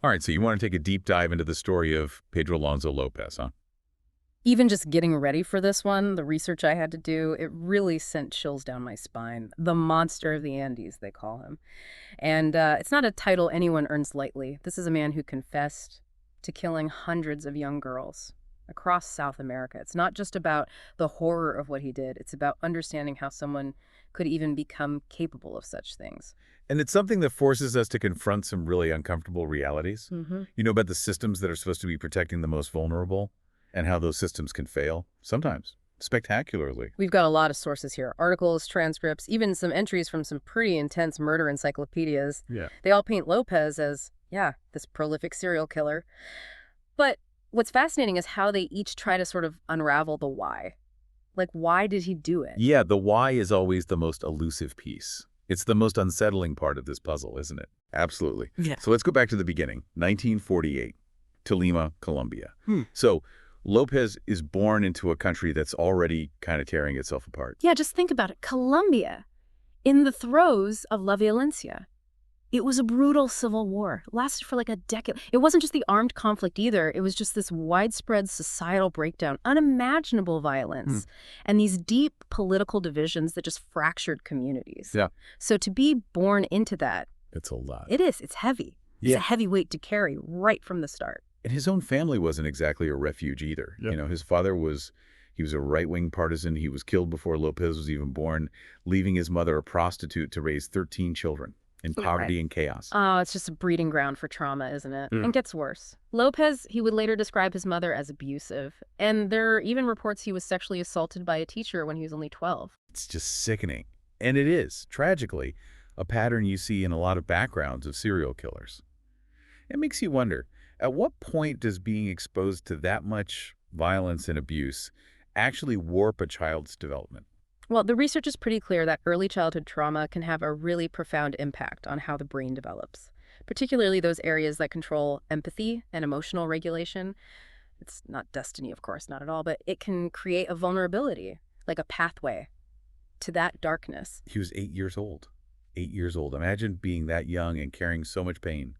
All right, so you want to take a deep dive into the story of Pedro Alonso Lopez, huh? Even just getting ready for this one, the research I had to do, it really sent chills down my spine. The monster of the Andes, they call him. And it's not a title anyone earns lightly. This is a man who confessed to killing hundreds of young girls across South America. It's not just about the horror of what he did, it's about understanding how someone could even become capable of such things. And it's something that forces us to confront some really uncomfortable realities. Hmm. You know about the systems that are supposed to be protecting the most vulnerable and how those systems can fail, sometimes spectacularly. We've got a lot of sources here articles, transcripts, even some entries from some pretty intense murder encyclopedias. Yeah. They all paint Lopez as, yeah, this prolific serial killer. But what's fascinating is how they each try to sort of unravel the why. Like, why did he do it? Yeah, the why is always the most elusive piece. It's the most unsettling part of this puzzle, isn't it? Absolutely. Yeah. So let's go back to the beginning, 1948, Tolima, Colombia. Hmm. So Lopez is born into a country that's already kind of tearing itself apart. Yeah, just think about it. Colombia, in the throes of La Violencia. It was a brutal civil war. It lasted for like a decade. It wasn't just the armed conflict either. It was just this widespread societal breakdown, unimaginable violence, and these deep political divisions that just fractured communities. Yeah. So to be born into that, It's a lot. it is. It's heavy. It's Yeah. a heavy weight to carry right from the start. And his own family wasn't exactly a refuge either. Yep. You know, his father he was a right-wing partisan. He was killed before Lopez was even born, leaving his mother a prostitute to raise 13 children in poverty and chaos. Oh, it's just a breeding ground for trauma, isn't it? Yeah. And gets worse. Lopez, he would later describe his mother as abusive. And there are even reports he was sexually assaulted by a teacher when he was only 12. It's just sickening. And it is, tragically, a pattern you see in a lot of backgrounds of serial killers. It makes you wonder, at what point does being exposed to that much violence and abuse actually warp a child's development? Well, the research is pretty clear that early childhood trauma can have a really profound impact on how the brain develops, particularly those areas that control empathy and emotional regulation. It's not destiny, of course, not at all, but it can create a vulnerability, like a pathway to that darkness. He was 8 years old. 8 years old. Imagine being that young and carrying so much pain.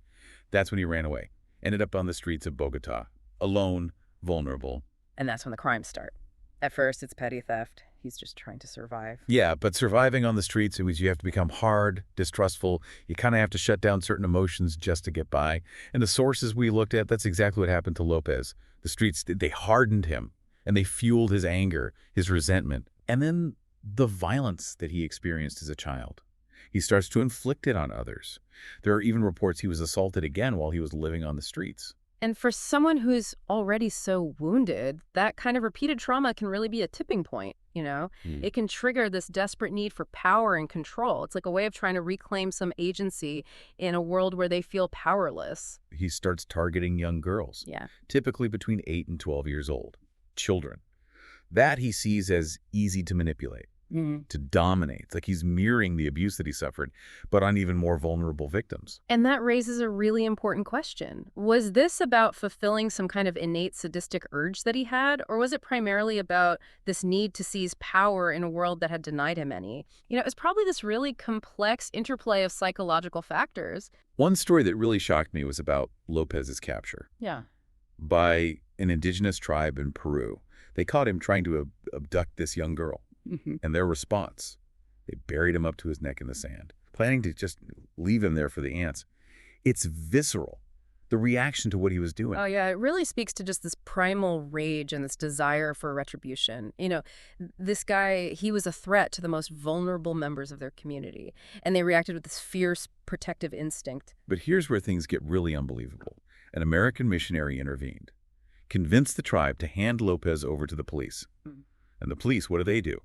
That's when he ran away. Ended up on the streets of Bogota, alone, vulnerable. And that's when the crimes start. At first, it's petty theft. He's just trying to survive. Yeah, but surviving on the streets, it was you have to become hard, distrustful. You kind of have to shut down certain emotions just to get by. And the sources we looked at, that's exactly what happened to Lopez. The streets, they hardened him, and they fueled his anger, his resentment, and then the violence that he experienced as a child. He starts to inflict it on others. There are even reports he was assaulted again while he was living on the streets. And for someone who's already so wounded, that kind of repeated trauma can really be a tipping point, you know? It can trigger this desperate need for power and control. It's like a way of trying to reclaim some agency in a world where they feel powerless. He starts targeting young girls, Yeah. typically between 8 and 12 years old, children. That he sees as easy to manipulate, to dominate. It's like he's mirroring the abuse that he suffered, but on even more vulnerable victims. And that raises a really important question. Was this about fulfilling some kind of innate sadistic urge that he had, or was it primarily about this need to seize power in a world that had denied him any? You know, it's probably this really complex interplay of psychological factors. One story that really shocked me was about Lopez's capture Yeah. by an indigenous tribe in Peru. They caught him trying to abduct this young girl. And their response, they buried him up to his neck in the sand, planning to just leave him there for the ants. It's visceral, the reaction to what he was doing. Oh, yeah. It really speaks to just this primal rage and this desire for retribution. You know, this guy, he was a threat to the most vulnerable members of their community, and they reacted with this fierce protective instinct. But here's where things get really unbelievable. An American missionary intervened, convinced the tribe to hand Lopez over to the police. And the police, what do?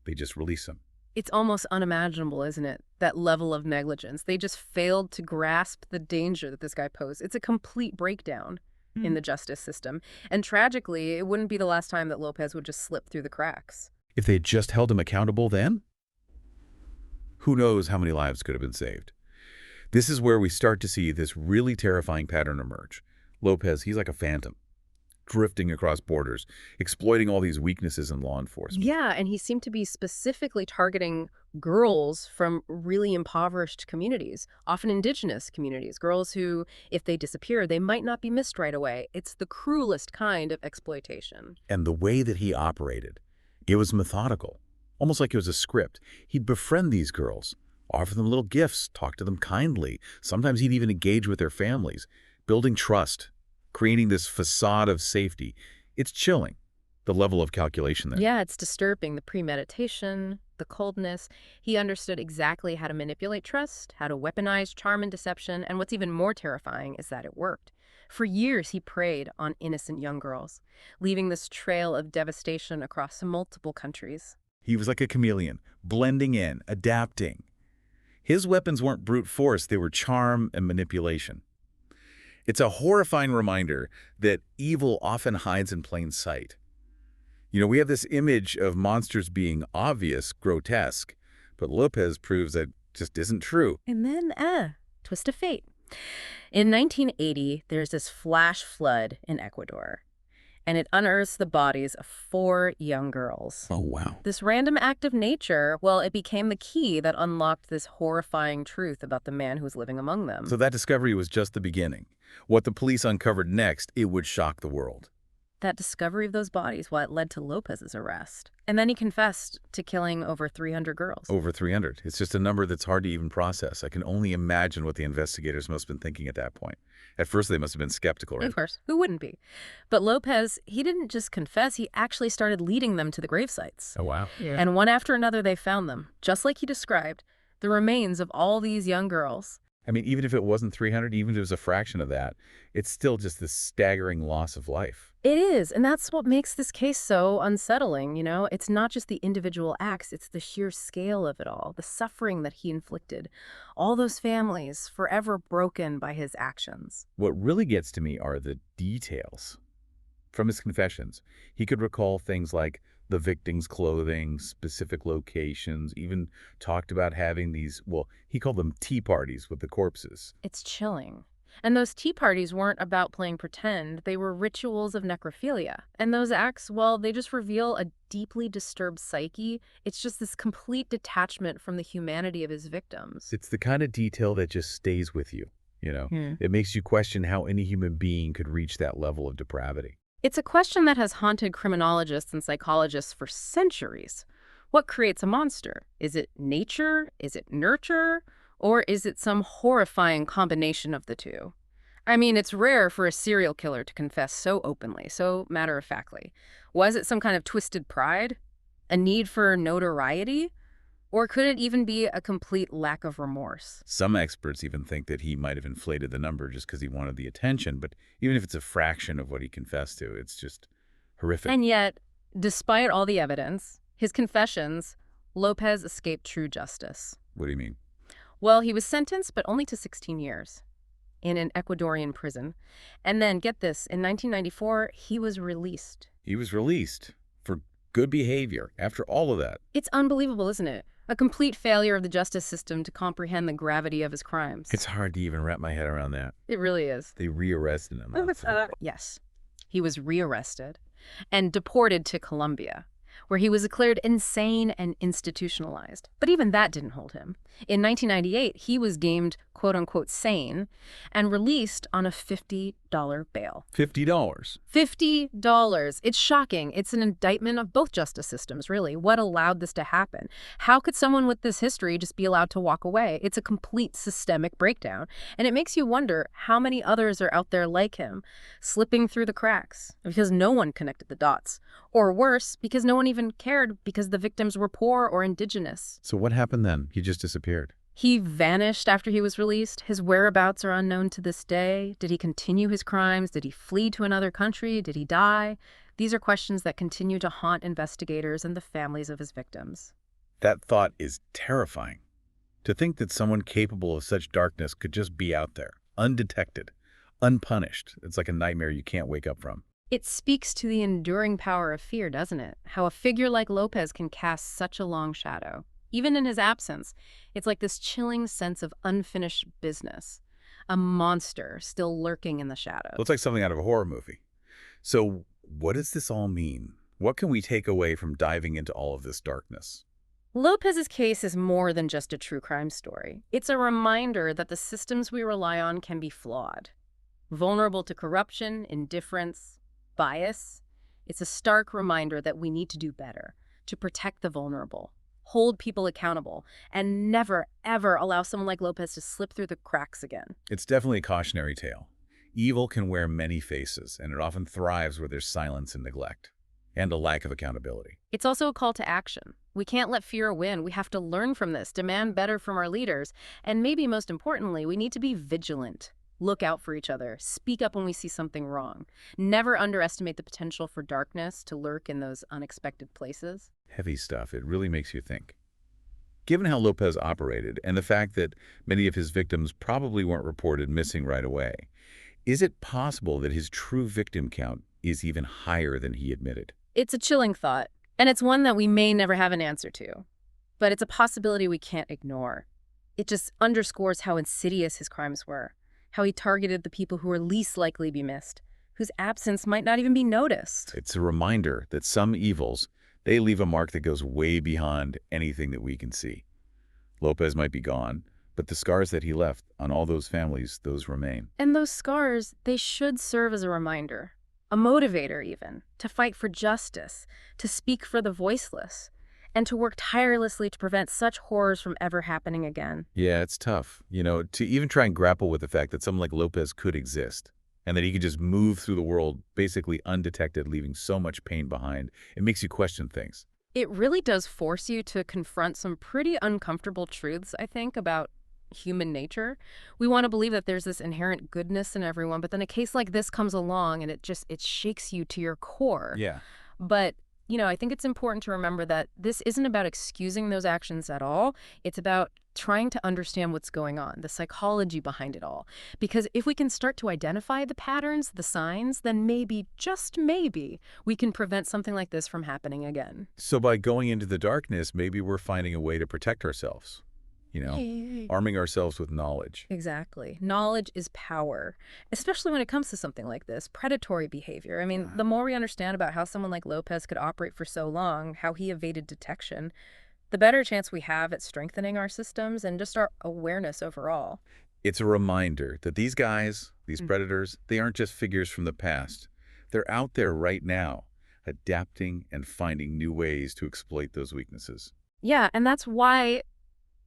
They just release him. It's almost unimaginable, isn't it? That level of negligence. They just failed to grasp the danger that this guy posed. It's a complete breakdown in the justice system. And tragically, it wouldn't be the last time that Lopez would just slip through the cracks. If they had just held him accountable then, who knows how many lives could have been saved. This is where we start to see this really terrifying pattern emerge. Lopez, he's like a phantom. drifting across borders, exploiting all these weaknesses in law enforcement. Yeah, and he seemed to be specifically targeting girls from really impoverished communities, often indigenous communities, girls who, if they disappear, they might not be missed right away. It's the cruelest kind of exploitation. And the way that he operated, it was methodical, almost like it was a script. He'd befriend these girls, offer them little gifts, talk to them kindly. Sometimes he'd even engage with their families, building trust, creating this facade of safety. It's chilling, the level of calculation there. Yeah, it's disturbing. The premeditation, the coldness. He understood exactly how to manipulate trust, how to weaponize charm and deception, and what's even more terrifying is that it worked. For years, he preyed on innocent young girls, leaving this trail of devastation across multiple countries. He was like a chameleon, blending in, adapting. His weapons weren't brute force, they were charm and manipulation. It's a horrifying reminder that evil often hides in plain sight. You know, we have this image of monsters being obvious, grotesque, but López proves that just isn't true. And then, twist of fate. In 1980, there's this flash flood in Ecuador, and it unearths the bodies of 4 young girls. Oh, wow. This random act of nature, well, it became the key that unlocked this horrifying truth about the man who was living among them. So that discovery was just the beginning. What the police uncovered next, it would shock the world. That discovery of those bodies, well, it led to López's arrest. And then he confessed to killing over 300 girls. Over 300. It's just a number that's hard to even process. I can only imagine what the investigators must have been thinking at that point. At first, they must have been skeptical, right? Of course. Who wouldn't be? But López, he didn't just confess, he actually started leading them to the grave sites. Oh, wow. Yeah. And one after another, they found them, just like he described, the remains of all these young girls. I mean, even if it wasn't 300, even if it was a fraction of that, it's still just this staggering loss of life. It is, and that's what makes this case so unsettling, you know? It's not just the individual acts, it's the sheer scale of it all, the suffering that he inflicted. All those families forever broken by his actions. What really gets to me are the details. From his confessions, he could recall things like the victim's clothing, specific locations, even talked about having these, well, he called them tea parties with the corpses. It's chilling. And those tea parties weren't about playing pretend. They were rituals of necrophilia. And those acts, well, they just reveal a deeply disturbed psyche. It's just this complete detachment from the humanity of his victims. It's the kind of detail that just stays with you, you know? Hmm. It makes you question how any human being could reach that level of depravity. It's a question that has haunted criminologists and psychologists for centuries. What creates a monster? Is it nature? Is it nurture? Or is it some horrifying combination of the two? I mean, it's rare for a serial killer to confess so openly, so matter-of-factly. Was it some kind of twisted pride? A need for notoriety? Or could it even be a complete lack of remorse? Some experts even think that he might have inflated the number just because he wanted the attention, but even if it's a fraction of what he confessed to, it's just horrific. And yet, despite all the evidence, his confessions, López escaped true justice. What do you mean? Well, he was sentenced, but only to 16 years in an Ecuadorian prison. And then, get this, in 1994, he was released. He was released for good behavior after all of that. It's unbelievable, isn't it? A complete failure of the justice system to comprehend the gravity of his crimes. It's hard to even wrap my head around that. It really is. They rearrested him. Yes. He was rearrested and deported to Colombia, where he was declared insane and institutionalized. But even that didn't hold him. In 1998, he was deemed quote-unquote sane and released on a $50 bail. $50. $50. It's shocking. It's an indictment of both justice systems, really. What allowed this to happen? How could someone with this history just be allowed to walk away? It's a complete systemic breakdown. And it makes you wonder how many others are out there like him, slipping through the cracks because no one connected the dots. Or worse, because no one even cared because the victims were poor or indigenous. So what happened then? He just disappeared. He vanished after he was released. His whereabouts are unknown to this day. Did he continue his crimes? Did he flee to another country? Did he die? These are questions that continue to haunt investigators and the families of his victims. That thought is terrifying. To think that someone capable of such darkness could just be out there, undetected, unpunished. It's like a nightmare you can't wake up from. It speaks to the enduring power of fear, doesn't it? How a figure like López can cast such a long shadow. Even in his absence, it's like this chilling sense of unfinished business. A monster still lurking in the shadows. Looks like something out of a horror movie. So what does this all mean? What can we take away from diving into all of this darkness? Lopez's case is more than just a true crime story. It's a reminder that the systems we rely on can be flawed, vulnerable to corruption, indifference, bias. It's a stark reminder that we need to do better, to protect the vulnerable, hold people accountable, and never, ever allow someone like Lopez to slip through the cracks again. It's definitely a cautionary tale. Evil can wear many faces, and it often thrives where there's silence and neglect, and a lack of accountability. It's also a call to action. We can't let fear win. We have to learn from this, demand better from our leaders, and maybe most importantly, we need to be vigilant. Look out for each other. Speak up when we see something wrong. Never underestimate the potential for darkness to lurk in those unexpected places. Heavy stuff. It really makes you think. Given how Lopez operated and the fact that many of his victims probably weren't reported missing right away, is it possible that his true victim count is even higher than he admitted? It's a chilling thought, and it's one that we may never have an answer to. But it's a possibility we can't ignore. It just underscores how insidious his crimes were, how he targeted the people who were least likely to be missed, whose absence might not even be noticed. It's a reminder that some evils, they leave a mark that goes way beyond anything that we can see. Lopez might be gone, but the scars that he left on all those families, those remain. And those scars, they should serve as a reminder, a motivator even, to fight for justice, to speak for the voiceless, and to work tirelessly to prevent such horrors from ever happening again. Yeah, it's tough, to even try and grapple with the fact that someone like Lopez could exist and that he could just move through the world basically undetected, leaving so much pain behind. It makes you question things. It really does force you to confront some pretty uncomfortable truths, I think, about human nature. We want to believe that there's this inherent goodness in everyone, but then a case like this comes along and it shakes you to your core. Yeah. But, I think it's important to remember that this isn't about excusing those actions at all. It's about trying to understand what's going on, the psychology behind it all. Because if we can start to identify the patterns, the signs, then maybe, just maybe, we can prevent something like this from happening again. So by going into the darkness, maybe we're finding a way to protect ourselves, Hey. arming ourselves with knowledge. Exactly. Knowledge is power, especially when it comes to something like this, predatory behavior. I mean, the more we understand about how someone like Lopez could operate for so long, how he evaded detection, the better chance we have at strengthening our systems and just our awareness overall. It's a reminder that these guys, these predators, they aren't just figures from the past. They're out there right now, adapting and finding new ways to exploit those weaknesses. Yeah, and that's why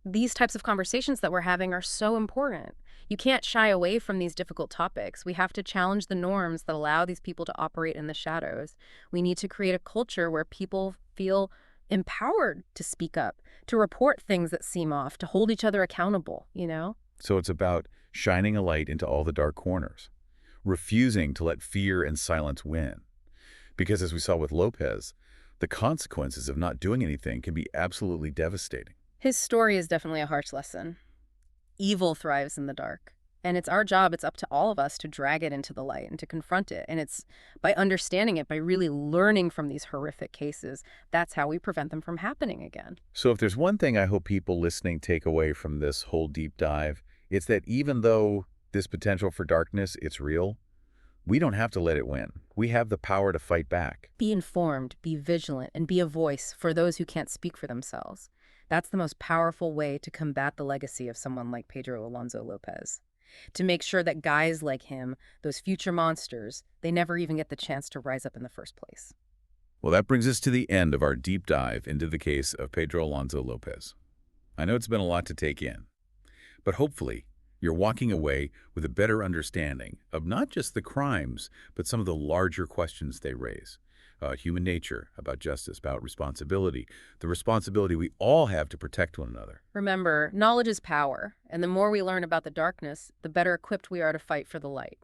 these types of conversations that we're having are so important. You can't shy away from these difficult topics. We have to challenge the norms that allow these people to operate in the shadows. We need to create a culture where people feel empowered to speak up, to report things that seem off, to hold each other accountable. So it's about shining a light into all the dark corners, refusing to let fear and silence win. Because as we saw with Lopez, the consequences of not doing anything can be absolutely devastating. His story is definitely a harsh lesson. Evil thrives in the dark. And it's our job, it's up to all of us to drag it into the light and to confront it. And it's by understanding it, by really learning from these horrific cases, that's how we prevent them from happening again. So if there's one thing I hope people listening take away from this whole deep dive, it's that even though this potential for darkness, it's real, we don't have to let it win. We have the power to fight back. Be informed, be vigilant, and be a voice for those who can't speak for themselves. That's the most powerful way to combat the legacy of someone like Pedro Alonso Lopez. To make sure that guys like him, those future monsters, they never even get the chance to rise up in the first place. Well, that brings us to the end of our deep dive into the case of Pedro Alonso Lopez. I know it's been a lot to take in, but hopefully you're walking away with a better understanding of not just the crimes, but some of the larger questions they raise. Human nature, about justice, about responsibility, the responsibility we all have to protect one another. Remember, knowledge is power, and the more we learn about the darkness, the better equipped we are to fight for the light.